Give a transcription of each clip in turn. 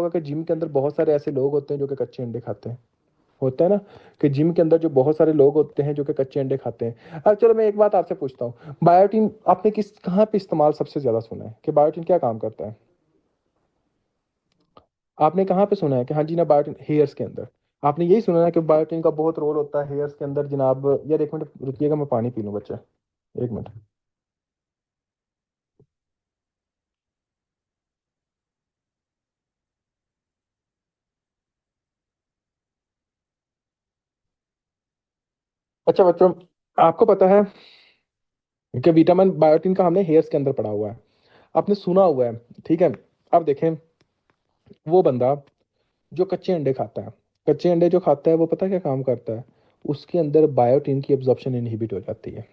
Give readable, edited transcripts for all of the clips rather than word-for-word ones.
होगा कि जिम के अंदर बहुत सारे ऐसे लोग होते हैं जो कि कच्चे अंडे खाते हैं। होता है ना कि जिम के अंदर जो बहुत सारे लोग होते हैं जो कि कच्चे अंडे खाते हैं। अब चलो मैं एक बात आपसे पूछता हूँ, बायोटीन आपने किस कहाँ पे इस्तेमाल सबसे ज्यादा सुना है कि बायोटीन क्या काम करता है? आपने कहाँ पे सुना है कि हाँ जी ना बायोटीन हेयर्स के अंदर? आपने यही सुना है कि बायोटीन का बहुत रोल होता है हेयर्स के अंदर जनाब? यार एक मिनट रुकिएगा, मैं पानी पी लूँ बच्चे, एक मिनट। अच्छा बच्चों, आपको पता है कि विटामिन बायोटीन का हमने हेयर्स के अंदर पढ़ा हुआ है, आपने सुना हुआ है, ठीक है। अब देखें, वो बंदा जो कच्चे अंडे खाता है, कच्चे अंडे जो खाता है वो पता क्या काम करता है? उसके अंदर बायोटिन की एब्जॉर्प्शन इनहिबिट हो जाती है।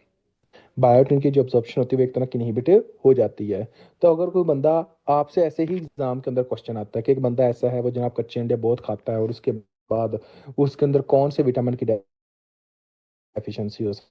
बायोटिन की जो एब्जॉर्प्शन होती है वो एक तरह की इनहिबिट हो जाती है। तो अगर कोई बंदा, आपसे ऐसे ही एग्जाम के अंदर क्वेश्चन आता है कि एक बंदा ऐसा है वो जनाब कच्चे अंडे बहुत खाता है और उसके बाद उसके अंदर कौन से विटामिन की डेफिशिएंसी हो सकती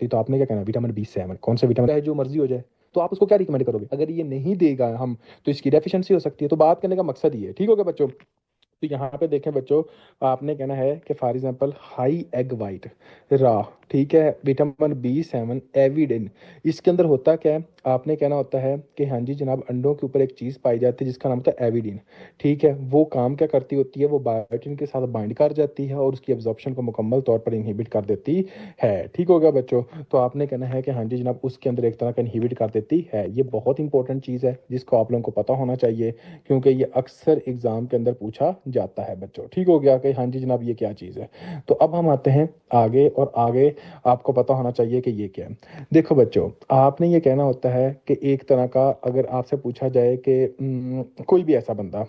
है, तो आपने क्या कहना है? विटामिन B7 कौन सा विटामिन है, जो मर्जी हो जाए, तो आप उसको क्या रिकमेंड करोगे? अगर ये नहीं देगा हम, तो इसकी डेफिशिएंसी हो सकती है। तो बात करने का मकसद ये है, ठीक हो गया बच्चों? तो यहाँ पे देखें बच्चों, आपने कहना है कि for example high egg white रा, ठीक है, विटामिन B7 एविडिन, इसके अंदर होता क्या है? आपने कहना होता है कि हाँ जी जनाब, अंडों के ऊपर एक चीज़ पाई जाती है जिसका नाम होता है एविडिन। ठीक है, वो काम क्या करती होती है? वो बायोटिन के साथ बाइंड कर जाती है और उसकी एब्जॉर्प्शन को मुकम्मल तौर पर इनहिबिट कर देती है। ठीक हो गया बच्चों? तो आपने कहना है कि हाँ जी जनाब, उसके अंदर एक तरह का इनहिबिट कर देती है। ये बहुत इंपॉर्टेंट चीज़ है जिसको आप लोगों को पता होना चाहिए, क्योंकि ये अक्सर एग्जाम के अंदर पूछा जाता है बच्चों। ठीक हो गया कि हाँ जी जनाब ये क्या चीज़ है? तो अब हम आते हैं आगे, और आगे आपको पता होना चाहिए कि ये क्या है। देखो बच्चों, आपने ये कहना होता है कि एक तरह का, अगर आपसे पूछा जाए कि कोई भी ऐसा बंदा,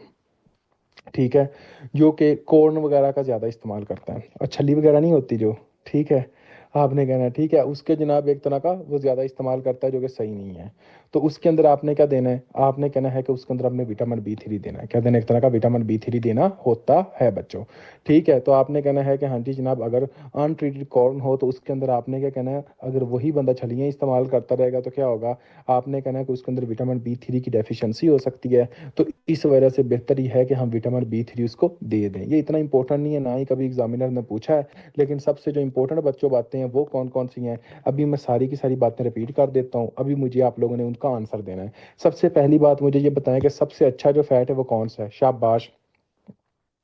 ठीक है, जो कि कॉर्न वगैरह का ज़्यादा इस्तेमाल करता है और छली वगैरह नहीं होती जो, ठीक है, आपने कहना है ठीक है, उसके जनाब एक तरह का वो ज़्यादा इस्तेमाल करता है जो कि सही नहीं है। तो उसके अंदर आपने क्या देना है? आपने कहना है कि उसके अंदर आपने विटामिन B3 देना है। क्या देना है? एक तरह का विटामिन B3 देना होता है बच्चों। ठीक है, तो आपने कहना है कि हाँ जी जनाब, अगर अनट्रीटेड कॉर्न हो तो उसके अंदर आपने क्या कहना है? अगर वही बंदा छलियाँ इस्तेमाल करता रहेगा तो क्या होगा? आपने कहना है कि उसके अंदर विटामिन B3 की डेफिशिएंसी हो सकती है। तो इस वजह से बेहतर ही है कि हम विटामिन B3 उसको दे दें। ये इतना इंपॉर्टेंट नहीं है, ना ही कभी एग्जामिनर ने पूछा है, लेकिन सबसे जो इंपॉर्टेंट बच्चों बातें हैं वो कौन कौन सी हैं, अभी मैं सारी की सारी बातें रिपीट कर देता हूँ, अभी मुझे आप लोगों ने उनका आंसर देना है। सबसे पहली बात मुझे ये बताएं कि सबसे अच्छा जो फैट है वो कौन सा है? शाबाश,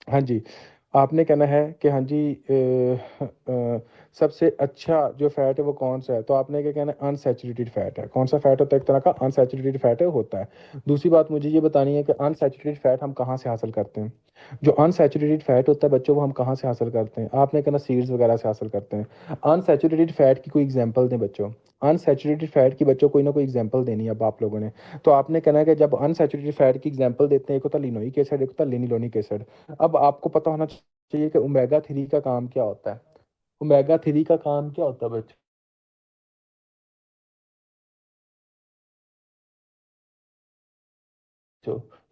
हाँ जी। आपने कहना है कि हाँ जी सबसे अच्छा जो फैट है वो कौन सा है? तो आपने क्या कहना है? अनसैचुरेटेड फैट है। कौन सा फैट होता है? एक तरह का अनसैचुरेटेड फैट है होता है। दूसरी बात मुझे ये बतानी है कि अनसैचुरेटेड फैट हम कहाँ से हासिल करते हैं? जो अनसैचुरेटेड फैट होता है बच्चों, वो हम कहाँ से हासिल करते हैं? आपने कहना सीड्स वगैरह से हासिल करते हैं। अनसैचुरेटेड फैट की कोई एग्जांपल दें बच्चों, अनसैचुरेटेड फैट की बच्चों कोई ना कोई एग्जांपल देनी है अब आप लोगों ने। तो आपने कहना है कि जब अनसैचुरेटेड फैट की एग्जांपल देते हैं, एक होता है लिनोइक एसिड, एक होता है लिनिलोनिक एसिड। अब आपको पता होना चाहिए कि ओमेगा 3 का काम क्या होता है। ओमेगा 3 का काम क्या होता है बच्चों?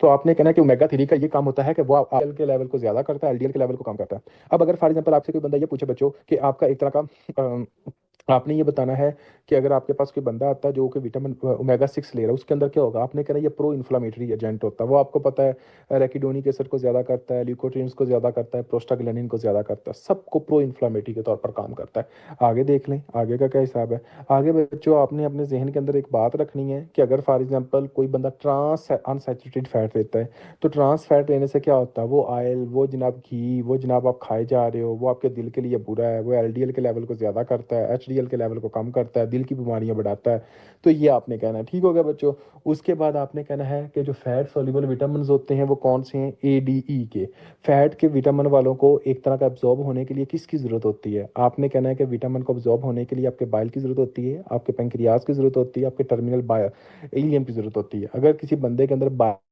तो आपने कहना है कि ओमेगा 3 का ये काम होता है कि वो एल के लेवल को ज्यादा करता है, एलडीएल के लेवल को कम करता है। अब अगर फॉर एग्जांपल आपसे कोई बंदा ये पूछे बच्चों कि आपका एक तरह का आपने ये बताना है कि अगर आपके पास कोई बंदा आता है जो कि विटामिन ओमेगा 6 ले रहा है, उसके अंदर क्या होगा? आपने कहना है ये प्रो इन्फ्लामेटरी एजेंट होता है। वो आपको पता है रेकिडोनिक एसिड को ज्यादा करता है, ल्यूकोट्रिन्स को ज्यादा करता है, प्रोस्टाग्लैंडिन को ज्यादा करता है, सबको प्रो इन्फ्लामेटरी के तौर पर काम करता है। आगे देख लें आगे का क्या हिसाब है। आगे बच्चों आपने अपने जहन के अंदर एक बात रखनी है कि अगर फॉर एग्जांपल कोई बंदा ट्रांस अनसैचुरेटेड फैट लेता है, तो ट्रांस फैट लेने से क्या होता है? वो ऑयल, वो जनाब घी, वो जनाब आप खाए जा रहे हो, वो आपके दिल के लिए बुरा है। वो एलडीएल के लेवल को ज़्यादा करता है, एचडीएल के लेवल को कम करता है, दिल की बीमारियां बढ़ाता है। तो ये आपने कहना है। ठीक हो गया बच्चों? उसके बाद आपने कहना है कि जो फैट सोल्यूबल विटामिन होते हैं वो कौन से हैं? ADE के। फैट के विटामिन वालों को एक तरह का एब्जॉर्ब होने के लिए किसकी ज़रूरत होती है? आपने कहना है कि विटामिन को एब्जॉर्ब होने के लिए आपके बाइल की ज़रूरत होती है, आपके पेंक्रियाज की ज़रूरत होती है, आपके टर्मिनल बाय इलियम की ज़रूरत होती है। अगर किसी बंदे के अंदर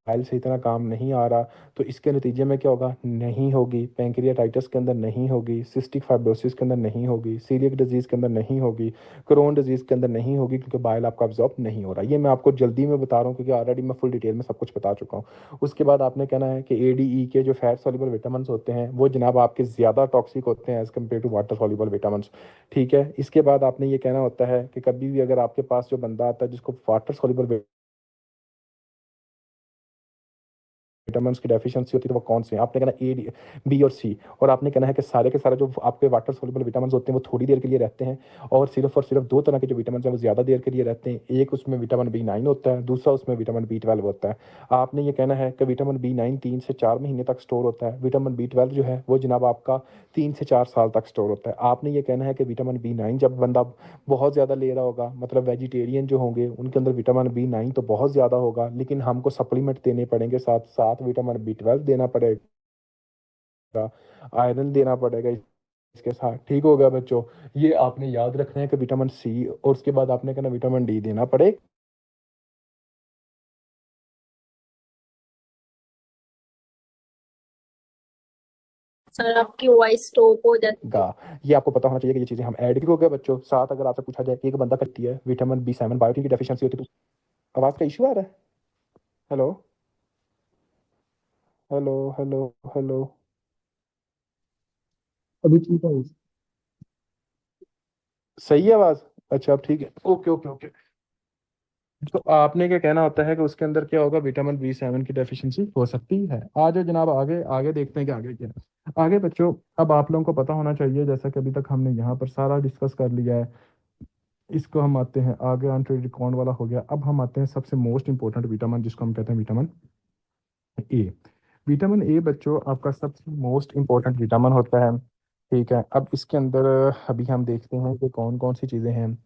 बाइल सही तरह काम नहीं आ रहा, तो इसके नतीजे में क्या होगा, नहीं होगी, पैंक्रियाटाइटिस के अंदर नहीं होगी, सिस्टिक फाइब्रोसिस के अंदर नहीं होगी, सीलियक डिजीज के अंदर नहीं होगी, क्रोन डिजीज के अंदर नहीं होगी, क्योंकि बाइल आपका अब्जॉर्ब नहीं हो रहा। ये मैं आपको जल्दी में बता रहा हूँ क्योंकि ऑलरेडी मैं फुल डिटेल में सब कुछ बता चुका हूँ। उसके बाद आपने कहना है कि एडीई के जो फैट सॉल्युबल विटामिन होते हैं वो जनाब आपके ज़्यादा टॉक्सिक होते हैं as compared to water soluble vitamin. ठीक है, इसके बाद आपने ये कहना होता है कि कभी भी अगर आपके पास जो बंदा आता है जिसको वाटर सॉल्युबल विटामिन की डेफिशिएंसी होती है तो वो कौन से हैं, आपने कहना ए, बी और सी, और आपने कहना है कि सारे के सारे जो आपके वाटर सोल्यूबल विटामिन होते हैं वो थोड़ी देर के लिए रहते हैं, और सिर्फ दो तरह के जो विटामिन हैं वो ज़्यादा देर के लिए रहते हैं। एक उसमें विटामिन बी 9 होता है, दूसरा उसमें विटामिन बी 12 होता है। आपने ये कहना है कि विटामिन बी 9 3 से 4 महीने तक स्टोर होता है, विटामिन बी 12 जो है वो जनाब आपका 3 से 4 साल तक स्टोर होता है। आपने ये कहना है कि विटामिन बी 9 जब बंदा बहुत ज़्यादा ले रहा होगा, मतलब वेजिटेरियन जो होंगे उनके अंदर विटामिन बी 9 तो बहुत ज़्यादा होगा, लेकिन हमको सप्लीमेंट देने पड़ेंगे, साथ साथ विटामिन बी 12 देना पड़ेगा, आयरन देना पड़ेगा इसके साथ। ठीक हो गया बच्चों, ये आपने याद रखना है कि विटामिन सी, और उसके बाद आपने कहना विटामिन डी देना पड़ेगा। सर आपकी वॉइस स्टॉप हो जाती है। ये आपको पता होना चाहिए कि ये चीजें हम ऐड हो गए बच्चों। साथ अगर आपसे पूछा जाए कि एक बंदा करती है विटामिन बी 7 बायोटिन की डेफिशिएंसी होती है तो आवाज का इशू आ रहा है। Hello hello hello hello. अभी ठीक है, सही है आवाज? अच्छा अब ठीक है, ओके ओके ओके। तो आपने क्या कहना होता है कि उसके अंदर क्या होगा, विटामिन बी 7 की डेफिशिएंसी हो सकती है। आ जाओ जनाब, आगे आगे देखते हैं कि आगे क्या है। आगे बच्चों, अब आप लोगों को पता होना चाहिए, जैसा कि अभी तक हमने यहाँ पर सारा डिस्कस कर लिया है, इसको हम आते हैं आगे, ऑन कौन वाला हो गया। अब हम आते हैं सबसे मोस्ट इंपॉर्टेंट विटामिन, जिसको हम कहते हैं विटामिन ए। विटामिन ए बच्चों आपका सबसे मोस्ट इंपॉर्टेंट विटामिन होता है। ठीक है, अब इसके अंदर अभी हम देखते हैं कि कौन कौन सी चीज़ें हैं।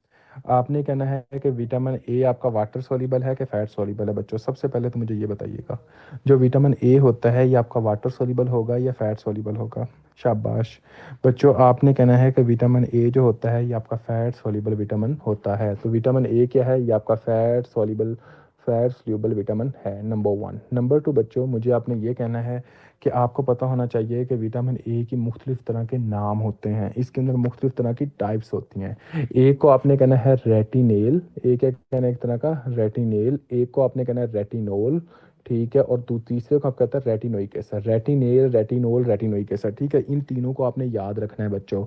आपने कहना है कि विटामिन ए आपका वाटर सॉल्युबल है कि फैट सॉल्युबल है बच्चों। सबसे पहले तो मुझे ये बताइएगा, जो विटामिन ए होता है ये आपका वाटर सॉल्युबल होगा या फैट सॉल्युबल होगा? शाबाश बच्चों, आपने कहना है कि विटामिन ए जो होता है ये आपका फैट सॉल्युबल विटामिन होता है। तो विटामिन ए क्या है, ये आपका फैट सॉल्युबल विटामिन है, नंबर 1। नंबर 2 बच्चों, मुझे आपने ये कहना है कि आपको पता होना चाहिए कि विटामिन ए की मुख्तलिफ तरह के नाम होते हैं, इसके अंदर मुख्तलिफ तरह की टाइप्स होती हैं। एक को आपने कहना है रेटिनेल, एक है कहना है एक तरह का रेटिनेल, एक को आपने कहना है रेटिनोल, ठीक है, और तीसरे को आप कहते हैं retinoic acid. Retinal, retinol, retinoic acid, ठीक है, इन तीनों को आपने याद रखना है बच्चों।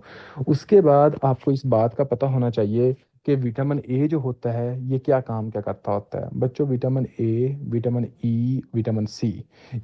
उसके बाद आपको इस बात का पता होना चाहिए कि विटामिन ए जो होता है ये क्या काम क्या करता होता है बच्चों। Vitamin A, vitamin E, vitamin C,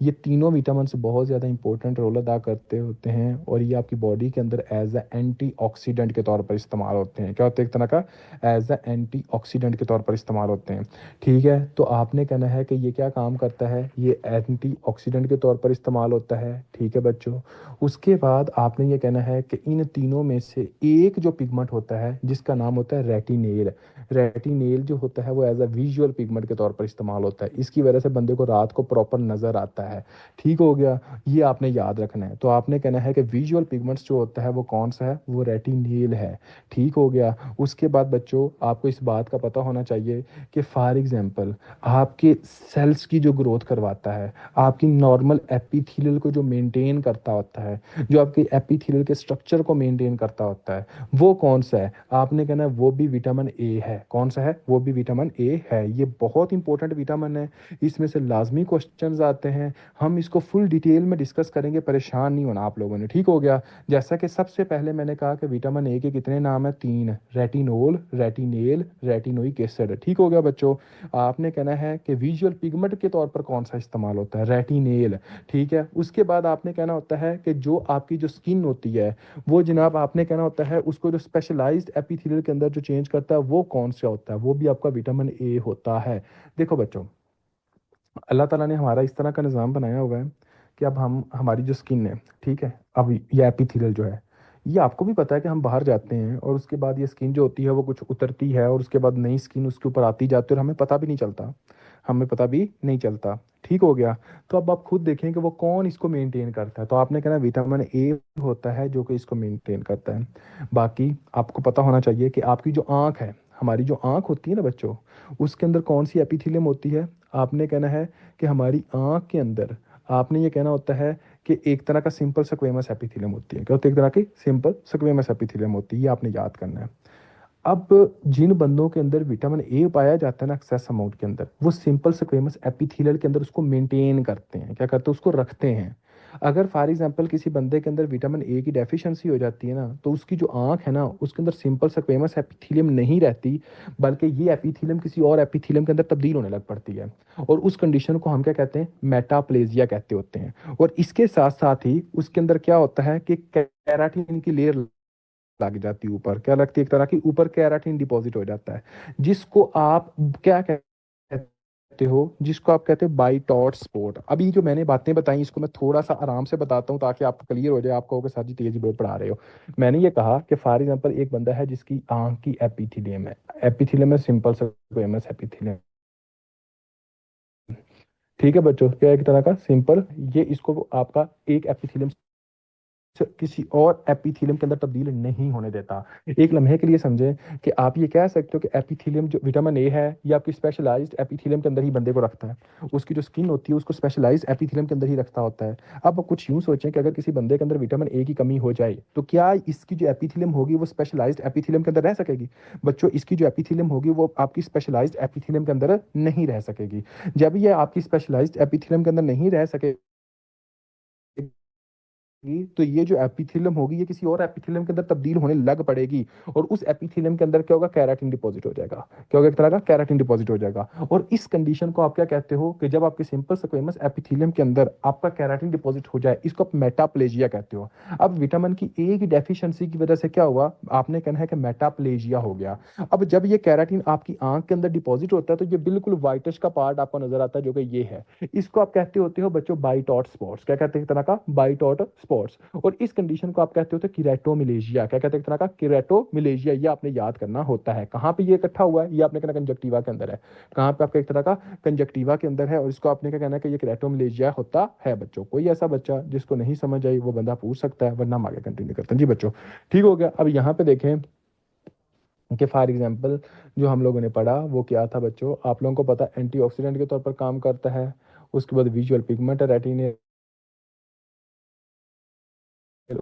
ये तीनों विटामिन बहुत ज़्यादा इंपॉर्टेंट रोल अदा करते होते हैं, और ये आपकी बॉडी के अंदर एज अ एंटीऑक्सीडेंट के तौर पर इस्तेमाल होते हैं। क्या होते हैं, एक तरह का एज अ एंटीऑक्सीडेंट के तौर पर इस्तेमाल होते हैं। ठीक है, तो आपने कहना है कि ये क्या काम करता है, ये एंटीऑक्सीडेंट के तौर पर इस्तेमाल होता है। ठीक है बच्चों, उसके बाद आपने ये कहना है कि इन तीनों में से एक जो पिगमेंट होता है जिसका नाम होता है रेटिनेल, रेटिनेल जो होता है वो एज अ विजुअल पिगमेंट के तौर पर इस्तेमाल होता है, इसकी वजह से बंदे को रात को प्रॉपर नजर आता है। ठीक हो गया, ये आपने याद रखना है। तो आपने कहना है कि विजुअल पिगमेंट्स जो होता है वो कौन सा है, वो रेटिनेल है। ठीक हो गया, उसके बाद बच्चों आपको इस बात का पता होना चाहिए कि फॉर एग्जांपल आपके सेल्स की जो ग्रोथ करवाता है, आपकी नॉर्मल एपिथेलियल को जो मेंटेन करता होता है, जो आपके एपिथेलियल के स्ट्रक्चर को मेंटेन करता होता है, वो कौन सा है? आपने कहना है वो भी विटामिन ए है। कौन सा है? वो भी विटामिन ए है। ये बहुत इंपॉर्टेंट विटामिन है, इसमें से लाजमी क्वेश्चंस आते हैं, हम इसको फुल डिटेल में डिस्कस करेंगे, परेशान नहीं होना आप लोगों ने। ठीक हो गया, जैसा कि सबसे पहले मैंने कहा कि विटामिन ए के कितने नाम है, 3, रेटिनोल, रेटिनेल, रेटिनोइक एसिड। ठीक हो गया बच्चों, आपने कहना है कि विजुअल पिगमेंट के तौर पर कौन सा इस्तेमाल होता है, रेटिनेल। ठीक है, उसके बाद आपने कहना होता है कि जो आपकी जो स्किन होती है वो जनाब आपने कहना होता है उसको जो स्पेशलाइज्ड एपिथेलियल के अंदर जो चेंज करता है वो कौन सा होता है, वो भी आपका विटामिन ए होता है। देखो बच्चों, अल्लाह ताला ने हमारा इस तरह का निज़ाम बनाया हुआ है कि अब हम हमारी जो स्किन है, ठीक है, अब ये एपिथेलियल जो है, ये आपको भी पता है कि हम बाहर जाते हैं और उसके बाद ये स्किन जो होती है वो कुछ उतरती है और उसके बाद नई स्किन उसके ऊपर आती जाती है और हमें पता भी नहीं चलता, हमें पता भी नहीं चलता। ठीक हो गया, तो अब आप खुद देखें कि वो कौन इसको मेंटेन करता है, तो आपने कहना विटामिन ए होता है जो कि इसको मेंटेन करता है। बाकी आपको पता होना चाहिए कि आपकी जो आंख है, हमारी जो आंख होती है ना बच्चों, उसके अंदर कौन सी एपिथेलियम होती है? आपने कहना है कि हमारी आंख के अंदर, आपने ये कहना होता है कि एक तरह का सिंपल स्क्वेमस एपिथेलियम होती है। क्या होती है? एक तरह की सिंपल स्क्वेमस एपिथेलियम होती है, ये आपने याद करना है। अब जिन बंदों के अंदर विटामिन ए पाया जाता है ना एक्सेस अमाउंट के अंदर, वो सिंपल स्क्वेमस एपिथेलियल के अंदर उसको मेंटेन करते हैं। क्या करते हैं? उसको रखते हैं। अगर फॉर एग्जांपल किसी बंदे के अंदर विटामिन ए की डेफिशिएंसी हो जाती है ना, तो उसकी जो आंख है ना, उसके अंदर सिंपल स्क्वेमस एपिथेलियम नहीं रहती, बल्कि ये एपिथेलियम किसी और एपिथेलियम के अंदर तब्दील होने लग पड़ती है। और उस कंडीशन को हम क्या कहते हैं? मेटाप्लेजिया कहते होते हैं। और इसके साथ साथ ही उसके अंदर क्या होता है कि कैराटिन की लेयर लग जाती है ऊपर। क्या लगती है? एक तरह की ऊपर केराटिन डिपॉजिट हो जाता है, जिसको आप क्या कहते हो? जिसको आप कहते हो बाइटॉट स्पॉट। अभी जो मैंने बातें बताई, इसको मैं थोड़ा सा आराम से बताता हूँ ताकि आपको क्लियर हो जाए। आपको होगा सर जी तेजी बहुत पढ़ा रहे हो। मैंने ये कहा कि फॉर एग्जांपल एक बंदा है जिसकी आंख की एपिथेलियम है, एपिथेलियम है सिंपल स्क्वेमस एपिथेलियम। ठीक है बच्चों, क्या एक तरह का सिंपल, ये इसको आपका एक एपिथेलियम किसी और एपिथेलियम के अंदर तब्दील नहीं होने देता। एक लम्हे के लिए समझें कि आप ये कह सकते हो कि एपिथेलियम जो विटामिन ए है, ये आपकी स्पेशलाइज्ड एपिथेलियम के अंदर ही बंदे को रखता है। उसकी जो स्किन होती है उसको स्पेशलाइज्ड एपिथेलियम के अंदर ही रखता होता है। अब आप कुछ यूं सोचें कि अगर किसी बंदे के अंदर विटामिन ए की कमी हो जाए, तो क्या इसकी जो एपिथेलियम होगी वो स्पेशलाइज्ड एपिथेलियम के अंदर रह सकेगी? बच्चों, इसकी जो एपिथेलियम होगी वो आपकी स्पेशलाइज्ड एपिथेलियम के अंदर नहीं रह सकेगी। जब ये आपकी स्पेशलाइज्ड एपिथेलियम के अंदर नहीं रह सके, तो ये जो एपिथेलियम होगी ये किसी और एपिथेलियम के अंदर तब्दील होने लग पड़ेगी। और उस एपिथेलियम के अंदर क्या होगा? केराटिन डिपॉजिट हो जाएगा। क्या होगा? एक तरह का केराटिन डिपॉजिट हो जाएगा। और इस कंडीशन को आप क्या कहते हो? कि जब आपके सिंपल स्क्वेमस एपिथेलियम के अंदर आपका केराटिन डिपॉजिट हो जाए, इसको आप मेटाप्लेजिया कहते हो। अब विटामिन की ए की डेफिशिएंसी की वजह से क्या हुआ? आपने कहना है कि मेटाप्लेजिया हो गया। अब जब ये केराटिन आपकी आंख के अंदर डिपॉजिट होता है, तो ये बिल्कुल व्हाइटिश का पार्ट आपको नजर आता है, जो कि ये है। इसको आप कहते होते हो बच्चों बाइटॉट स्पॉट्स। क्या कहते हैं? एक तरह का बाइटॉट स्पॉट्स। और इस कंडीशन को आप कहते हो किरेटोमिलेजिया। क्या कहते हैं? एक तरह का किरेटोमिलेजिया। ये आपने याद करना होता है। कहाँ पे ये इकट्ठा हुआ है? ये आपने कहना कंजक्टिवा के अंदर है। कहाँ पे? आपका एक तरह का कंजक्टिवा के अंदर है। और इसको आपने क्या कहना है कि ये किरेटोमिलेजिया होता है बच्चों। कोई ऐसा बच्चा जिसको नहीं समझ आई वो बंदा पूछ सकता है, वरना हम आगे कंटिन्यू करते हैं। जी बच्चों, ठीक हो गया। अब यहाँ पे देखें कि फॉर एग्जाम्पल जो हम लोगों ने पढ़ा वो क्या था बच्चों? आप लोगों को पता है एंटीऑक्सीडेंट के तौर पर काम करता है। उसके बाद विजुअल पिगमेंट रेटिना,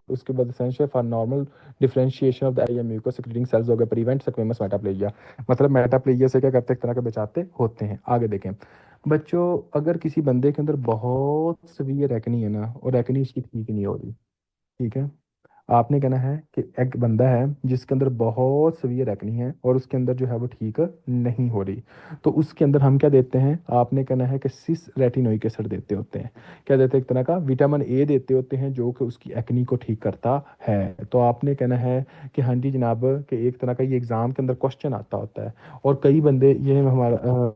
उसके बाद essential for normal differentiation of the I M mucus secreting cells हो गए, प्रिवेंट स्क्वेमस मेटाप्लेजिया। मतलब मेटाप्लेजिया से क्या करते हैं? एक तरह के बचाते होते हैं। आगे देखें बच्चों, अगर किसी बंदे के अंदर बहुत सीवियर एक्नी है ना, और एक्नी उसकी ठीक नहीं हो रही, ठीक है, आपने कहना है कि एक बंदा है जिसके अंदर बहुत सीवियर एक्नी है और उसके अंदर जो है वो ठीक नहीं हो रही, तो उसके अंदर हम क्या देते हैं? आपने कहना है कि सिस रेटिनोइक एसिड देते होते हैं। क्या देते हैं? एक तरह का विटामिन ए देते होते हैं, जो कि उसकी एक्नी को ठीक करता है। तो आपने कहना है कि हाँ जी जनाब, कि एक तरह का ये एग्जाम के अंदर क्वेश्चन आता होता है। और कई बंदे ये हमारा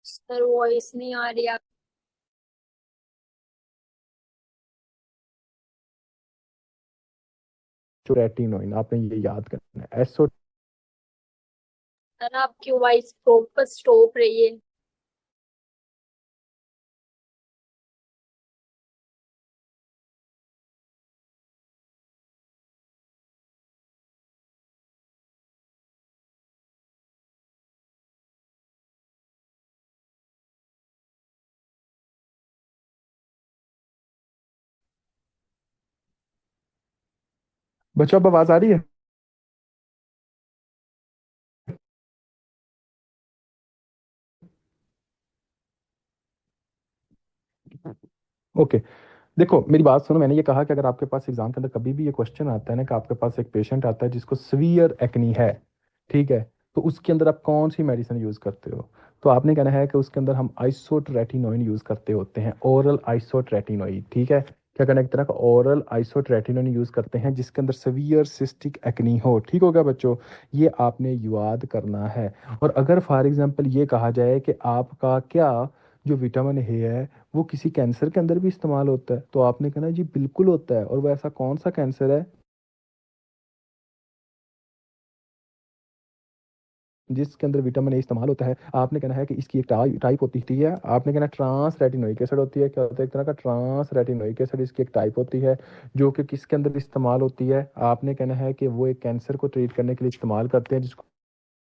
सर वॉइस नहीं आ रही आप। जो रेटिनोइन, आपने ये याद करना है। एसओ सर आपकी वॉइस प्रॉपर स्टॉप रही है। बच्चों, अब आवाज आ रही है? ओके। देखो मेरी बात सुनो, मैंने ये कहा कि अगर आपके पास एग्जाम के अंदर कभी भी ये क्वेश्चन आता है ना कि आपके पास एक पेशेंट आता है जिसको सीवियर एक्नी है, ठीक है, तो उसके अंदर आप कौन सी मेडिसिन यूज करते हो? तो आपने कहना है कि उसके अंदर हम आइसोट्रेटिनोइन यूज करते होते हैं, ओरल आइसोट्रेटिनोइन। ठीक है, क्या करना है? एक तरह का ओरल आइसोट्रेटिनोइन यूज करते हैं जिसके अंदर सीवियर सिस्टिक एक्नी हो। ठीक होगा बच्चों, ये आपने याद करना है। और अगर फॉर एग्जांपल ये कहा जाए कि आपका क्या जो विटामिन ए है वो किसी कैंसर के अंदर भी इस्तेमाल होता है? तो आपने कहना जी बिल्कुल होता है। और वो ऐसा कौन सा कैंसर है जिसके अंदर विटामिन ए इस्तेमाल होता है? आपने कहना है कि इसकी एक टाइप होती है, आपने कहना ट्रांस रेटिनोइक एसिड होती है। क्या होता है? एक तरह का ट्रांस रेटिनोइक एसिड इसकी एक टाइप होती है, जो कि किसके अंदर इस्तेमाल होती है? आपने कहना है कि वो एक कैंसर को ट्रीट करने के लिए इस्तेमाल करते हैं, जिसको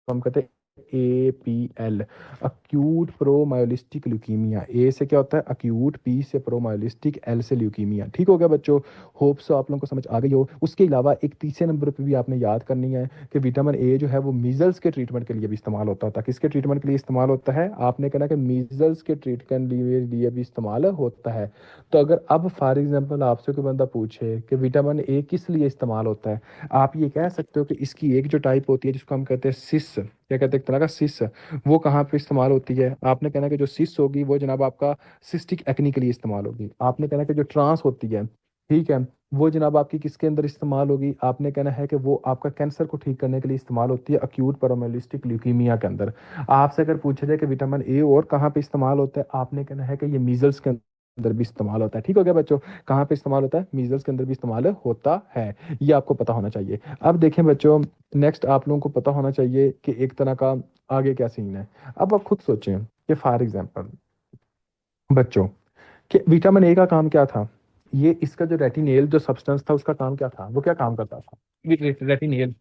हम कहते हैं APL, अक्यूट प्रोमायोलिस्टिक ल्यूकीमिया। ए से क्या होता है अक्यूट, पी से प्रोमायोलिस्टिक, एल से ल्यूकीमिया। ठीक हो गया बच्चों? होप सो आप लोगों को समझ आ गई हो। उसके अलावा एक तीसरे नंबर पे भी आपने याद करनी है कि विटामिन ए जो है वो मीजल्स के ट्रीटमेंट के लिए भी इस्तेमाल होता था। किसके ट्रीटमेंट के लिए इस्तेमाल होता है? आपने कहना कि मीजल्स के ट्रीटमेंट के लिए भी इस्तेमाल होता है। तो अगर अब फॉर एग्जाम्पल आपसे कोई बंदा पूछे कि विटामिन ए किस लिए इस्तेमाल होता है, आप ये कह सकते हो कि इसकी एक जो टाइप होती है जिसको हम कहते हैं सिस, क्या कहते हैं, एक तरह का सिस, वो कहाँ पे इस्तेमाल होती है? आपने कहना कि जो सिस होगी वो जनाब आपका सिस्टिक एक्नी के लिए इस्तेमाल होगी। आपने कहना कि जो ट्रांस होती है, ठीक है, वो जनाब आपकी किसके अंदर इस्तेमाल होगी? आपने कहना है कि वो आपका कैंसर को ठीक करने के लिए इस्तेमाल होती है अक्यूट पैरामेलिस्टिक ल्यूकीमिया के अंदर। आपसे अगर पूछा जाए कि विटामिन ए और कहाँ पे इस्तेमाल होता है, आपने कहना है कि ये मीजल्स के अंदर भी इस्तेमाल होता है। ठीक हो गया बच्चों? कहाँ पे इस्तेमाल होता है? मीजल्स के अंदर भी इस्तेमाल होता है। ये आपको पता होना चाहिए। अब देखें बच्चों, नेक्स्ट आप लोगों को पता होना चाहिए कि एक तरह का आगे क्या सीन है। अब आप खुद सोचें कि फॉर एग्जांपल बच्चों, कि विटामिन ए का काम क्या था? ये इसका जो रेटिनेल जो सब्सटेंस था उसका काम क्या था? वो क्या काम करता था? रेटिनेल,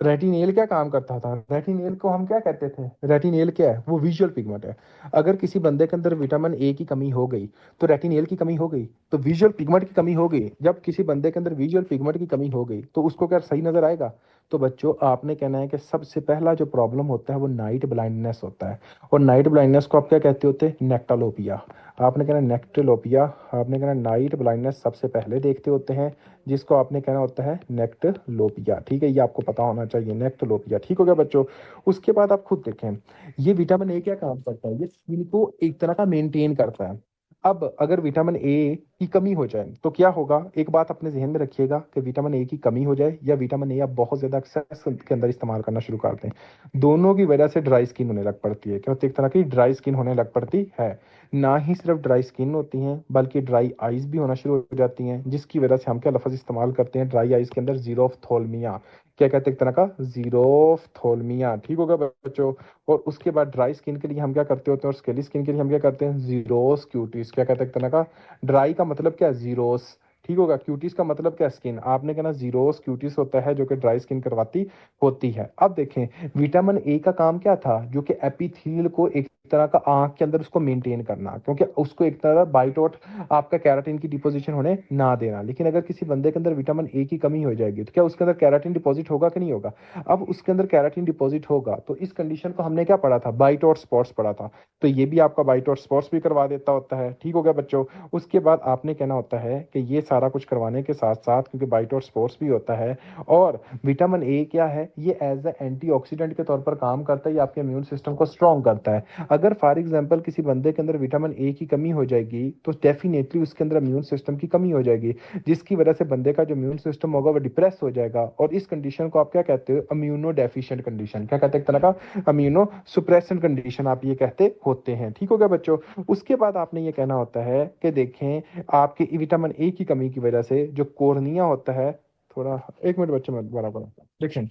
रेटिनेल क्या काम करता था? रेटिनेल को हम क्या कहते थे? रेटिनेल क्या है? वो विजुअल पिगमेंट है। अगर किसी बंदे के अंदर विटामिन ए की कमी हो गई तो रेटिनेल की कमी हो गई, तो विजुअल पिगमेंट की कमी हो गई। जब किसी बंदे के अंदर विजुअल पिगमेंट की कमी हो गई तो उसको क्या सही नजर आएगा? तो बच्चों आपने कहना है कि सबसे पहला जो प्रॉब्लम होता है वो नाइट ब्लाइंडनेस होता है। और नाइट ब्लाइंडनेस को आप क्या कहते होते हैं? नेक्टालोपिया। आपने कहना नेक्टलोपिया, आपने कहना नाइट ब्लाइंडनेस सबसे पहले देखते होते हैं, जिसको आपने कहना होता है नेक्टलोपिया। ठीक है, ये आपको पता होना चाहिए, नेक्टलोपिया। ठीक हो गया बच्चों? उसके बाद आप खुद देखें, ये विटामिन ए क्या काम करता है? ये स्किन को एक तरह का मेंटेन करता है। अब अगर विटामिन ए की कमी हो जाए तो क्या होगा? एक बात अपने जहन में रखिएगा कि विटामिन ए की कमी हो जाए या विटामिन ए आप बहुत ज्यादा एक्सेस के अंदर इस्तेमाल करना शुरू कर दें, दोनों की वजह से ड्राई स्किन होने लग पड़ती है। क्या होती है? एक तरह की ड्राई स्किन होने लग पड़ती है। ना ही सिर्फ ड्राई स्किन होती हैं बल्कि ड्राई आइज भी होना शुरू हो जाती हैं, जिसकी वजह से हम क्या लफ्ज इस्तेमाल करते हैं ड्राई आइज के अंदर? जीरोफ्थोल्मिया। क्या कहते हैं? एक तरह का जीरोफ्थोल्मिया। ठीक होगा बच्चों? और उसके बाद ड्राई स्किन के लिए हम क्या करते होते हैं, और स्केली स्किन के लिए हम क्या करते हैं? Zeros Cutis. क्या कहते हैं? एक तरह का ड्राई का मतलब क्या है? जीरोस। ठीक होगा? क्यूटिस का मतलब क्या? स्किन। आपने कहना जीरोस क्यूटिस होता है जो कि ड्राई स्किन करवाती होती है। अब देखें, विटामिन ए का काम क्या था? जो कि एपिथेलियल को एक तरह का आंख के अंदर उसको मेंटेन करना, क्योंकि उसको एक तरह बाइटोट आपका कैराटिन की डिपोजिशन होने ना देना। लेकिन अगर किसी बंदे के अंदर विटामिन ए की कमी हो जाएगी तो क्या उसके अंदर कैराटिन डिपॉजिट होगा कि नहीं होगा? अब उसके अंदर कैराटिन डिपॉजिट होगा तो इस कंडीशन को हमने क्या पढ़ा था? बाइटोट स्पॉट्स पढ़ा था। तो ये भी आपका बाइटोट स्पॉट्स भी करवा देता होता है। ठीक हो गया बच्चों? उसके बाद आपने कहना होता है कि ये सारा कुछ करवाने के साथ साथ, क्योंकि बाइटोट स्पॉट्स भी होता है और विटामिन ए क्या है, ये एज ए एंटीऑक्सीडेंट के तौर पर काम करता है, ये आपके इम्यून सिस्टम को स्ट्रॉन्ग करता है। अगर फॉर एग्जांपल किसी बंदे के अंदर विटामिन ए की कमी हो जाएगी तो डेफिनेटली उसके अंदर इम्यून सिस्टम की कमी हो जाएगी, जिसकी वजह से बंदे का जो इम्यून सिस्टम होगा वो डिप्रेस हो जाएगा। और इस कंडीशन को आप क्या कहते हो? Immuno deficient condition. क्या कहते हैं? एक तरह का इम्यूनो सुप्रेसेंट कंडीशन आप ये कहते होते हैं। ठीक हो गया बच्चों? उसके बाद आपने ये कहना होता है कि देखें, आपके विटामिन ए की कमी की वजह से जो कोर्निया होता है, थोड़ा एक मिनट बच्चे मैं बराबर देखें,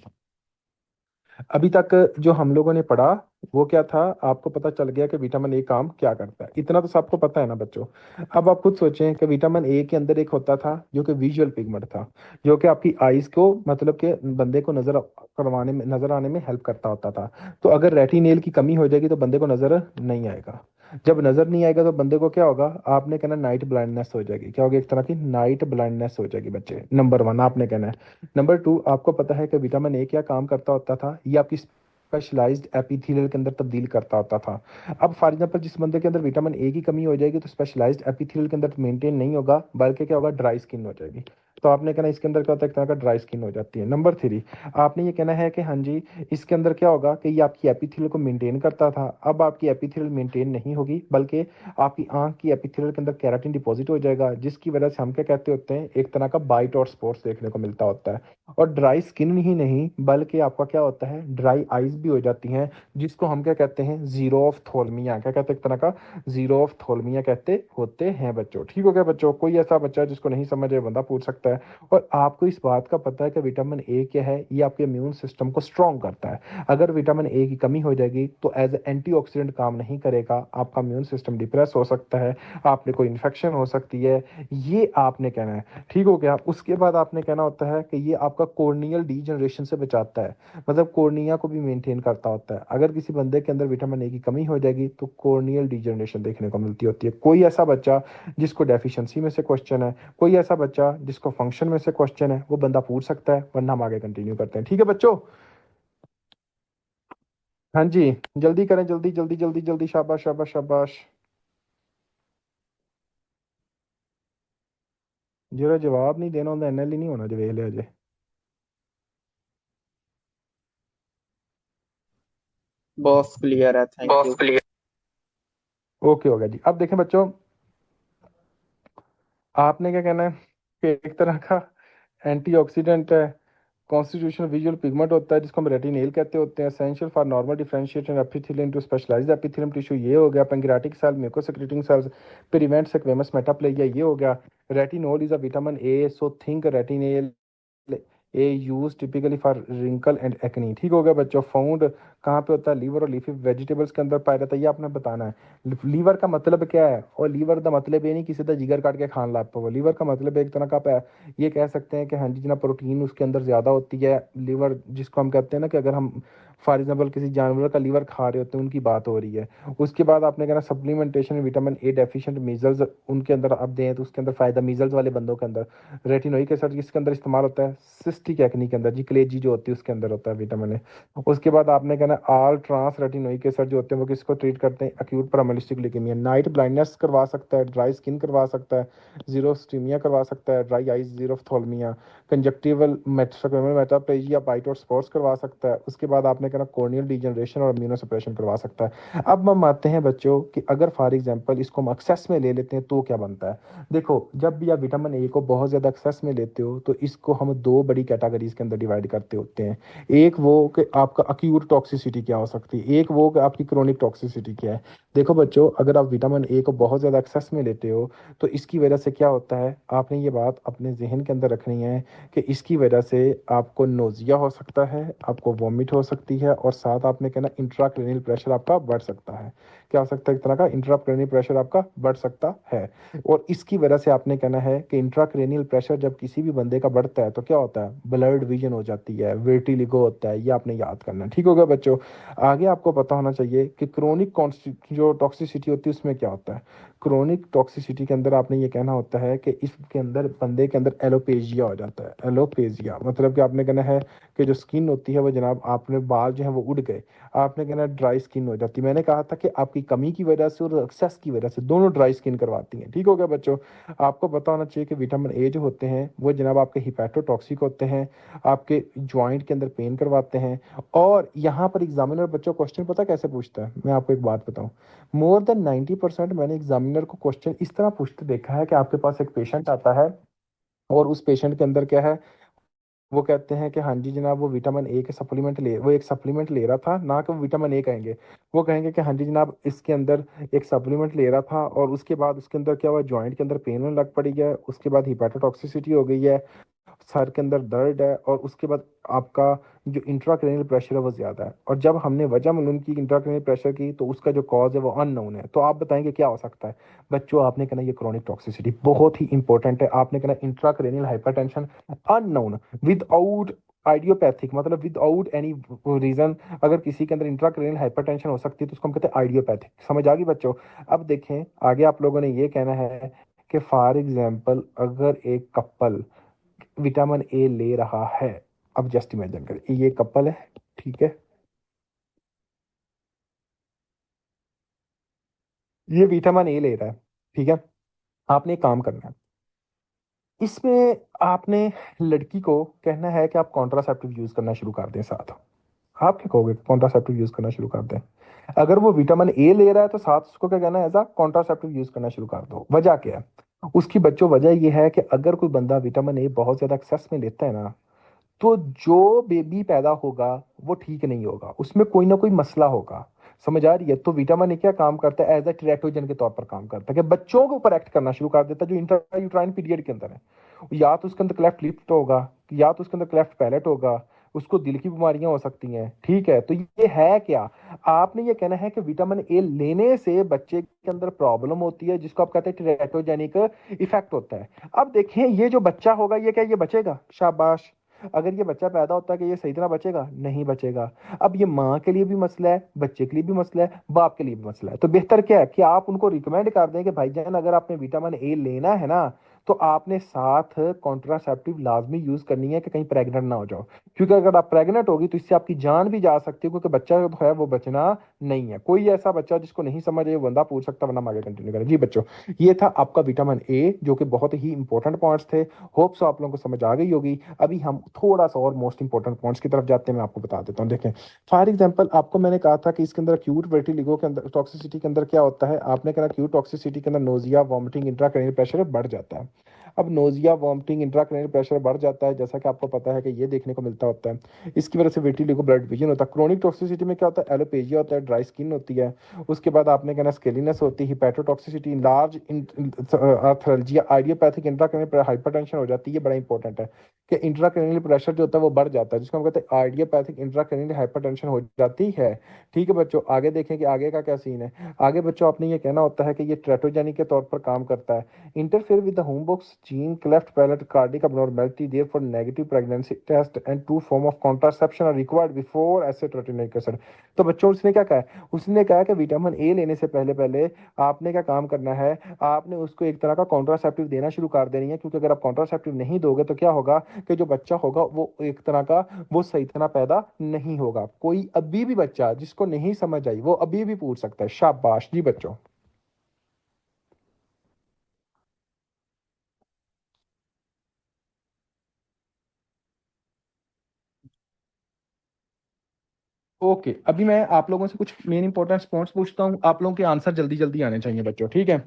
अभी तक जो हम लोगों ने पढ़ा वो क्या था? आपको पता चल गया कि विटामिन ए काम क्या करता है, इतना तो सबको पता है ना बच्चों? अब आप खुद सोचें कि विटामिन ए के अंदर एक होता था जो कि विजुअल पिगमेंट था, जो कि आपकी आईज को मतलब के बंदे को नजर करवाने में, नजर आने में हेल्प करता होता था। तो अगर रेटिनेल की कमी हो जाएगी तो बंदे को नजर नहीं आएगा। जब नजर नहीं आएगा तो बंदे को क्या होगा? आपने कहना नाइट ब्लाइंडनेस हो जाएगी। क्या होगी? एक तरह की नाइट ब्लाइंडनेस हो जाएगी बच्चे। नंबर वन आपने कहना है। नंबर टू, आपको पता है कि विटामिन ए क्या काम करता होता था? ये आपकी स्पेशलाइज्ड एपिथेलियल के अंदर तब्दील करता होता था। अब फॉर एग्जांपल जिस बंदे के अंदर विटामिन ए की कमी हो जाएगी तो स्पेशलाइज्ड एपिथेलियल के अंदर मेंटेन नहीं होगा बल्कि क्या होगा? ड्राई स्किन हो जाएगी। तो आपने कहना इसके अंदर क्या होता है? एक तरह का ड्राई स्किन हो जाती है। नंबर थ्री, आपने ये कहना है कि हाँ जी, इसके अंदर क्या होगा कि ये आपकी एपिथेलियल को मेंटेन करता था। अब आपकी एपिथेलियल मेंटेन नहीं होगी बल्कि आपकी आंख की एपिथेलियल के अंदर केराटिन डिपॉजिट हो जाएगा, जिसकी वजह से हम क्या कहते होते हैं? एक तरह का बाइट और स्पॉट्स देखने को मिलता होता है। और ड्राई स्किन ही नहीं बल्कि आपका क्या होता है? ड्राई आइज भी हो जाती हैं, जिसको हम क्या कहते हैं, जीरो ऑफ थोलमिया, क्या कहते हैं, एक तरह का जीरो ऑफ थोलमिया कहते होते हैं बच्चों। ठीक हो गया बच्चों? कोई ऐसा बच्चा जिसको नहीं समझ है बंदा पूछ सकता है। और आपको इस बात का पता है कि विटामिन ए क्या है, ये आपके इम्यून सिस्टम को स्ट्रॉन्ग करता है। अगर विटामिन ए की कमी हो जाएगी तो एज ए एंटीऑक्सीडेंट काम नहीं करेगा, आपका इम्यून सिस्टम डिप्रेस हो सकता है, आपने कोई इन्फेक्शन हो सकती है, ये आपने कहना है। ठीक हो गया? उसके बाद आपने कहना होता है कि ये आपका कॉर्नियल डीजनरेशन से बचाता है, मतलब कॉर्निया को भी मेंटेन करता होता है। अगर किसी बंदे के अंदर विटामिन ए की कमी हो जाएगी तो कॉर्नियल डीजनरेशन देखने को मिलती होती है। कोई ऐसा बच्चा जिसको डेफिशिएंसी में से क्वेश्चन है, कोई ऐसा बच्चा जिसको फंक्शन में से क्वेश्चन है, वो बंदा पूछ सकता है, वरना हम आगे कंटिन्यू करते हैं। ठीक है बच्चों? हाँ जी, जल्दी करें, जल्दी जल्दी जल्दी जल्दी, शाबाश शाबाश शाबाश। ਜਿਹੜਾ जवाब नहीं देना ਹੁੰਦਾ एनएल ही नहीं होना, जो ਵੇਖ लिया जे। बहुत क्लियर है, थैंक बहुत यू। क्लियर। ओके हो गया जी। अब देखें बच्चों, आपने क्या कहना है कि एक तरह का एंटीऑक्सीडेंट है, कॉन्स्टिट्यूशनल विजुअल पिगमेंट होता है, जिसको हम रेटिनेल कहते होते हैं, essential for normal differentiation epithelium to specialized epithelium tissue, ये हो गया। Pancreatic cell, mucosecreting cells, prevent squamous metaplasia, ये हो गया। Retinol is a vitamin A, so think retinal A use typically for wrinkle and acne. ठीक हो गया बच्चों? फाउंड कहाँ पे होता है? लीवर और लीफी वेजिटेबल्स के अंदर पाया जाता है, ये आपने बताना है। लीवर का मतलब क्या है? और लीवर का मतलब ये नहीं कि सीधा जिगर काट के खान लाग पाओ। लीवर का मतलब एक तरह का ये कह सकते हैं कि हाँ जी जना प्रोटीन उसके अंदर ज़्यादा होती है। लीवर जिसको हम कहते हैं ना कि अगर हम फॉर एग्जाम्पल किसी जानवर का लीवर खा रहे होते हैं, उनकी बात हो रही है। उसके बाद आपने कहना supplementation vitamin A deficient measles उनके अंदर अब दें तो उसके अंदर फायदा मीजल्स वाले बंदों के अंदर रेटिनोइक एसिड जिसके अंदर इस्तेमाल होता है सिस्टिक एक्नी के अंदर, जी कलेजी जो होती है उसके अंदर होता है विटामिन ए। उसके बाद आपने कहना ऑल ट्रांस रेटिनोइक एसिड जो होते हैं वो किसको ट्रीट करते हैं? अक्यूट पैरालिसिटिक ल्यूकेमिया, नाइट ब्लाइंडनेस करवा सकता है, ड्राई स्किन करवा सकता है, जीरोस्टीमिया करवा सकता है, ड्राई आइज, जीरोफ्थोल्मिया, कंजक्टिवल मेटाप्लेजिया, बाइट और स्पॉट्स करवा सकता है। उसके बाद आपने कहना कॉर्नियल डीजनरेशन और इम्यूनोसप्रेशन करवा सकता है। अब हम आते हैं बच्चों कि अगर फॉर एग्जांपल इसको हम एक्सेस में ले लेते हैं तो क्या बनता है। देखो, जब भी आप विटामिन ए को बहुत ज़्यादा एक्सेस में लेते हो तो इसको हम दो बड़ी कैटेगरीज के अंदर डिवाइड करते होते हैं। एक वो कि आपका अक्यूट टॉक्सिसिटी क्या हो सकती है, एक वो कि आपकी क्रोनिक टॉक्सिसिटी क्या है। देखो बच्चों, अगर आप विटामिन ए को बहुत ज़्यादा एक्सेस में लेते हो तो इसकी वजह से क्या होता है, आपने ये बात अपने जहन के अंदर रखनी है कि इसकी वजह से आपको नोजिया हो सकता है, आपको वॉमिट हो सकती है, और साथ आपने कहना इंट्राक्रेनियल प्रेशर आपका बढ़ सकता है। क्या हो सकता है? एक तरह का इंट्राक्रेनियल प्रेशर आपका बढ़ सकता है। और इसकी वजह से आपने कहना है कि इंट्राक्रेनियल प्रेशर जब किसी भी बंदे का बढ़ता है तो क्या होता है? ब्लड विजन हो जाती है, वर्टिलिगो होता है, ये आपने याद करना है। ठीक होगा बच्चों? आगे आपको पता होना चाहिए कि क्रोनिक जो टॉक्सिसिटी होती है उसमें क्या होता है। क्रोनिक टॉक्सिसिटी के अंदर आपने ये कहना होता है कि इसके अंदर बंदे के अंदर एलोपेजिया हो जाता है। एलोपेजिया मतलब कि आपने कहना है कि जो स्किन होती है वो जनाब आपने बाल जो है वो उड़ गए, आपने कहना ड्राई स्किन हो जाती है। मैंने कहा था कि आपकी कमी की वजह से और एक्सेस की वजह से दोनों ड्राई स्किन करवाती हैं। ठीक हो गया बच्चों? आपको पता होना चाहिए कि विटामिन ए जो होते हैं वो जनाब आपके हिपैटोटॉक्सिक होते हैं, आपके ज्वाइंट के अंदर पेन करवाते हैं। और यहाँ पर एग्जामिनर बच्चों क्वेश्चन पता कैसे पूछता है, मैं आपको एक बात बताऊं, मोर देन 90% मैंने एग्जामिनर को क्वेश्चन इस तरह पूछते देखा है कि आपके पास एक पेशेंट आता है और उस पेशेंट के अंदर क्या है, वो कहते हैं कि हाँ जी जनाब वो विटामिन ए के सप्लीमेंट ले, वो एक सप्लीमेंट ले रहा था, ना कि वो विटामिन ए कहेंगे, वो कहेंगे कि हाँ जी जनाब इसके अंदर एक सप्लीमेंट ले रहा था और उसके बाद उसके अंदर क्या हुआ, जॉइंट के अंदर पेन होने लग पड़ी है, उसके बाद हिपैटोटॉक्सिसिटी हो गई है, सर के अंदर दर्द है, और उसके बाद आपका जो इंट्राक्रेनियल प्रेशर है वो ज़्यादा है। और जब हमने वजह मालूम की इंट्राक्रेनियल प्रेशर की तो उसका जो कॉज है वो अननोन है। तो आप बताएंगे क्या हो सकता है बच्चों? आपने कहना ये क्रोनिक टॉक्सिसिटी बहुत ही इंपॉर्टेंट है। आपने कहना intracranial hypertension unknown without idiopathic, मतलब विदाउट एनी रीजन, अगर किसी के अंदर इंट्राक्रेनियल हाइपरटेंशन हो सकती है तो उसको हम कहते हैं आइडियोपैथिक। समझ आ गई बच्चों? अब देखें आगे आप लोगों ने ये कहना है कि फॉर एग्जाम्पल अगर एक कपल विटामिन ए ले रहा है, अब जस्ट इमेजिन करें ये कपल है, ठीक है, ये विटामिन ए ले रहा है, ठीक है। आपने एक काम करना है, इसमें आपने लड़की को कहना है कि आप कॉन्ट्रासेप्टिव यूज करना शुरू कर दें साथ। आप क्या कहोगे? कॉन्ट्रासेप्टिव यूज करना शुरू कर दें? अगर वो विटामिन ए ले रहा है तो साथ उसको क्या कहना है, एज अ कॉन्ट्रासेप्टिव यूज करना शुरू कर दो। वजह क्या है उसकी बच्चों? वजह ये है कि अगर कोई बंदा विटामिन ए बहुत ज्यादा एक्सेस में लेता है ना, तो जो बेबी पैदा होगा वो ठीक नहीं होगा, उसमें कोई ना कोई मसला होगा। समझ आ रही है? तो विटामिन ए क्या काम करता है, एज अ टेरेटोजन के तौर पर काम करता है, कि बच्चों के ऊपर एक्ट करना शुरू कर देता है जो इंट्रा यूट्राइन पीरियड के अंदर है। या तो उसके अंदर क्लेफ्ट लिप होगा, या तो उसके अंदर क्लेफ्ट पैलेट होगा, उसको दिल की बीमारियां हो सकती हैं। ठीक है, तो ये है क्या? आपने ये कहना है कि विटामिन ए लेने से बच्चे के अंदर प्रॉब्लम होती है, जिसको आप कहते हैं टेरेटोजेनिक इफेक्ट होता है। अब देखें, ये जो बच्चा होगा ये क्या ये बचेगा? शाबाश। अगर ये बच्चा पैदा होता है कि ये सही तरह बचेगा? नहीं बचेगा। अब ये माँ के लिए भी मसला है, बच्चे के लिए भी मसला है, बाप के लिए भी मसला है। तो बेहतर क्या है कि आप उनको रिकमेंड कर दें कि भाईजान अगर आपने विटामिन ए लेना है ना, तो आपने साथ कॉन्ट्रासेप्टिव लाजमी यूज करनी है कि कहीं प्रेग्नेंट ना हो जाओ। क्योंकि अगर आप प्रेग्नेंट होगी तो इससे आपकी जान भी जा सकती है, क्योंकि बच्चा जो है वो बचना नहीं है। कोई ऐसा बच्चा जिसको नहीं समझ है वो बंदा पूछ सकता, वरना हम आगे कंटिन्यू करें। जी बच्चों, ये था आपका विटामिन ए, जो कि बहुत ही इंपॉर्टेंट पॉइंट्स थे। होप सो आप लोगों को समझ आ गई होगी। अभी हम थोड़ा सा और मोस्ट इंपॉर्टेंट पॉइंट्स की तरफ जाते हैं, मैं आपको बता देता हूँ। देखें, फॉर एग्जांपल आपको मैंने कहा था कि इसके अंदर अक्यूट वर्टिलिगो के अंदर टॉक्सिसिटी के अंदर क्या होता है। आपने कहा अक्यूट टॉक्सिसिटी के अंदर नोजिया, वॉमिटिंग, इंट्राक्रेनियल प्रेशर बढ़ जाता है। अब नोजिया, वॉमिटिंग, इंट्राक्रेनियल प्रेशर बढ़ जाता है, जैसा कि आपको पता है कि ये देखने को मिलता होता है। इसकी वजह से विटिलिगो ब्लड विजन होता है। क्रोनिक टॉक्सिसिटी में क्या होता है? एलोपेजिया होता है, ड्राई स्किन होती है। उसके बाद आपने कहना स्केलीनेस होती है, हिपैटोटॉक्सिसिटी, लार्ज आर्थरालजिया, आइडियोपैथिक इंट्राक्रेनियल हाइपरटेंशन हो जाती है। ये बड़ा इंपॉर्टेंट है कि इंट्राक्रेनियल प्रेशर जो होता है वो बढ़ जाता है, जिसको हम कहते हैं आइडियोपैथिक इंट्राक्रेनियल हाइपरटेंशन हो जाती है। ठीक है बच्चों, आगे देखें कि आगे का क्या सीन है। आगे बच्चों आपने ये कहना होता है कि ये ट्रेटोजेनिक के तौर पर काम करता है। Interfere with the homeobox gene, cleft palate, cardiac abnormality, therefore negative pregnancy test and two form of contraception are required before acid retinoic acid। तो बच्चों उसने क्या कहा है? उसने कहा कि विटामिन ए लेने से पहले पहले आपने क्या काम करना है, आपने उसको एक तरह का कॉन्ट्रासेप्टिव देना शुरू कर देनी है। क्योंकि अगर आप कॉन्ट्रासेप्टिव नहीं दोगे तो क्या होगा कि जो बच्चा होगा वो एक तरह का वो सही तरह पैदा नहीं होगा। कोई अभी भी बच्चा जिसको नहीं समझ आई वो अभी भी पूछ सकता है। शाबाश जी बच्चों। ओके, अभी मैं आप लोगों से कुछ मेन इंपॉर्टेंट पॉइंट्स पूछता हूँ, आप लोगों के आंसर जल्दी जल्दी आने चाहिए बच्चों। ठीक है?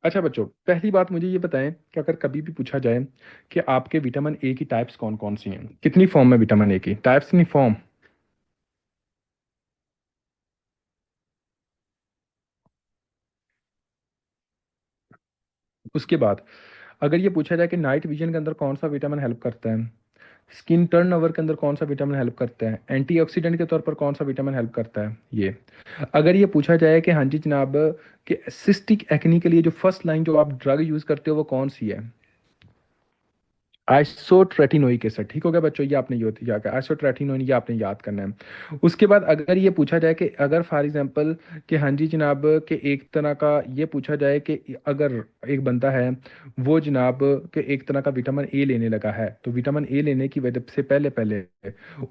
अच्छा बच्चों, पहली बात मुझे ये बताएं कि अगर कभी भी पूछा जाए कि आपके विटामिन ए की टाइप्स कौन कौन सी हैं, कितनी फॉर्म है विटामिन ए की, टाइप्स नहीं फॉर्म। उसके बाद अगर ये पूछा जाए कि नाइट विजन के अंदर कौन सा विटामिन हेल्प करता है, स्किन टर्न ओवर के अंदर कौन सा विटामिन हेल्प करता है, एंटीऑक्सीडेंट के तौर पर कौन सा विटामिन हेल्प करता है, ये अगर ये पूछा जाए कि हाँ जी जनाब कि सिस्टिक एक्नी के लिए जो फर्स्ट लाइन जो आप ड्रग यूज करते हो वो कौन सी है, आइसोट्रेटिनोइक एसिड। ठीक हो गया बच्चों, ये आपने याद किया, आइसोट्रेटिनोइन, ये आपने याद करना है। उसके बाद अगर ये पूछा जाए कि अगर फॉर एग्जांपल कि हाँ जी जनाब कि एक तरह का ये पूछा जाए कि अगर एक बंदा है वो जनाब कि एक तरह का विटामिन ए लेने लगा है, तो विटामिन ए लेने की वजह से पहले पहले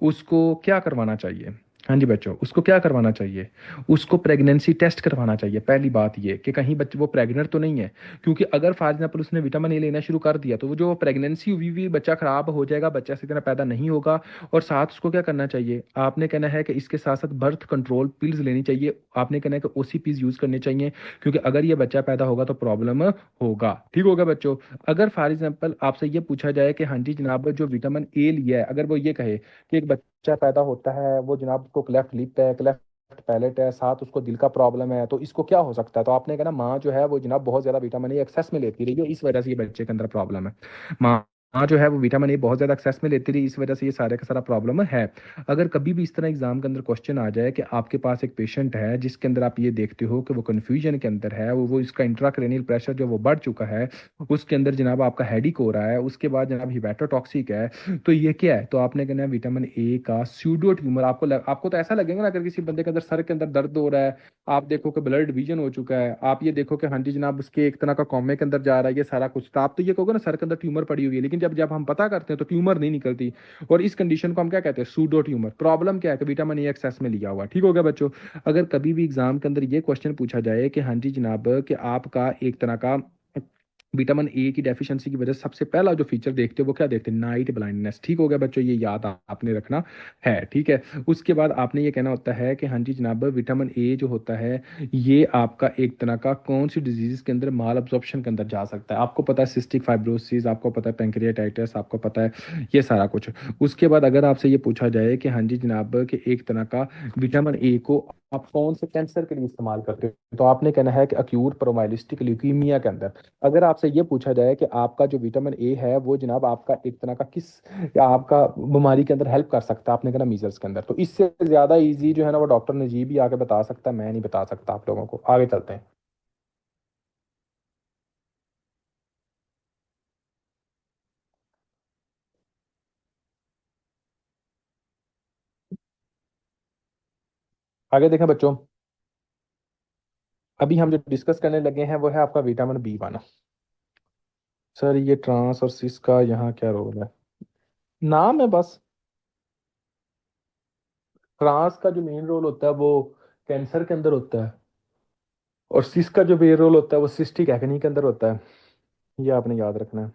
उसको क्या करवाना चाहिए? हाँ जी बच्चों, उसको क्या करवाना चाहिए? उसको प्रेगनेंसी टेस्ट करवाना चाहिए। पहली बात ये कि कहीं बच्चे वो प्रेग्नेंट तो नहीं है। क्योंकि अगर फॉर एग्जाम्पल उसने विटामिन ए लेना शुरू कर दिया तो वो जो प्रेगनेंसी हुई हुई बच्चा खराब हो जाएगा, बच्चा सही तरह पैदा नहीं होगा। और साथ उसको क्या करना चाहिए? आपने कहना है कि इसके साथ साथ बर्थ कंट्रोल पिल्स लेनी चाहिए। आपने कहना है कि ओसीपीज यूज करने चाहिए, क्योंकि अगर ये बच्चा पैदा होगा तो प्रॉब्लम होगा। ठीक होगा बच्चों? अगर फॉर एग्जाम्पल आपसे ये पूछा जाए कि हाँ जी जनाब जो विटामिन ए लिया है, अगर वो ये कहे कि एक बच्चा पैदा होता है वो जनाब उसको क्लेफ्ट लिप है, क्लेफ्ट पैलेट है, साथ उसको दिल का प्रॉब्लम है, तो इसको क्या हो सकता है? तो आपने कहा ना माँ जो है वो जनाब बहुत ज्यादा विटामिन ए एक्सेस में लेती रही है, इस वजह से ये बच्चे के अंदर प्रॉब्लम है। माँ माँ जो है वो विटामिन ए बहुत ज्यादा एक्सेस में लेती रही, इस वजह से ये सारे का सारा प्रॉब्लम है। अगर कभी भी इस तरह एग्जाम के अंदर क्वेश्चन आ जाए कि आपके पास एक पेशेंट है जिसके अंदर आप ये देखते हो कि वो कंफ्यूजन के अंदर है, वो इसका इंट्राक्रेनियल प्रेशर जो वो बढ़ चुका है, उसके अंदर जनाब आपका हेडिक हो रहा है, उसके बाद जनाब हिपैटोटॉक्सिक है, तो ये क्या है? तो आपने कहना है विटामिन ए का स्यूडो ट्यूमर। आपको तो ऐसा लगेगा ना, अगर किसी बंदे के अंदर सर के अंदर दर्द हो रहा है, आप देखो कि ब्लड विजन हो चुका है, आप ये देखो कि हाँ जी जनाब उसके एक तरह का कॉमे के अंदर जा रहा है, ये सारा कुछ, तो आप तो ये कहोगे ना सर के अंदर ट्यूमर पड़ी हुई है। लेकिन जब जब हम पता करते हैं तो ट्यूमर नहीं निकलती। और इस कंडीशन को हम क्या कहते हैं? Pseudo tumour. प्रॉब्लम क्या है? कि विटामिन ए एक्सेस में लिया हुआ। ठीक हो गया बच्चों? अगर कभी भी एग्जाम के अंदर ये क्वेश्चन पूछा जाए कि हाँ जी जनाब कि आपका एक तरह का विटामिन ए की डेफिशिएंसी की वजह से सबसे पहला जो फीचर देखते हो वो क्या देखते हैं, नाइट ब्लाइंडनेस। ठीक हो गया बच्चों, ये याद आपने रखना है। ठीक है, उसके बाद आपने ये कहना होता है कि हाँ जी जनाब, विटामिन ए जो होता है ये आपका एक तरह का कौन सी डिजीज के अंदर, माल अब्जॉर्प्शन के अंदर जा सकता है। आपको पता है सिस्टिक फाइब्रोसिस, आपको पता है पेंक्रियाटाइटिस, आपको पता है ये सारा कुछ। उसके बाद अगर आपसे ये पूछा जाए कि हाँ जी जनाब कि एक तरह का विटामिन ए को आप कौन से कैंसर के लिए इस्तेमाल करते हो, तो आपने कहना है कि अक्यूट प्रोमाइलिस्टिक ल्यूकीमिया के अंदर। अगर आपसे ये पूछा जाए कि आपका जो विटामिन ए है वो जनाब आपका एक तरह का किस, या आपका बीमारी के अंदर हेल्प कर सकता है, आपने कहना मीजल्स के अंदर, तो इससे ज्यादा इजी जो है ना वो डॉक्टर नजीब ही आके बता सकता है, मैं नहीं बता सकता आप लोगों को। आगे चलते हैं। आगे देखें बच्चों, अभी हम जो डिस्कस करने लगे हैं वो है आपका विटामिन बी वन। सर ये ट्रांस और सिस का यहाँ क्या रोल है, नाम है बस। ट्रांस का जो मेन रोल होता है वो कैंसर के अंदर होता है, और सिस का जो मेन रोल होता है वो सिस्टिक एक्ने के अंदर होता है। ये आपने याद रखना है।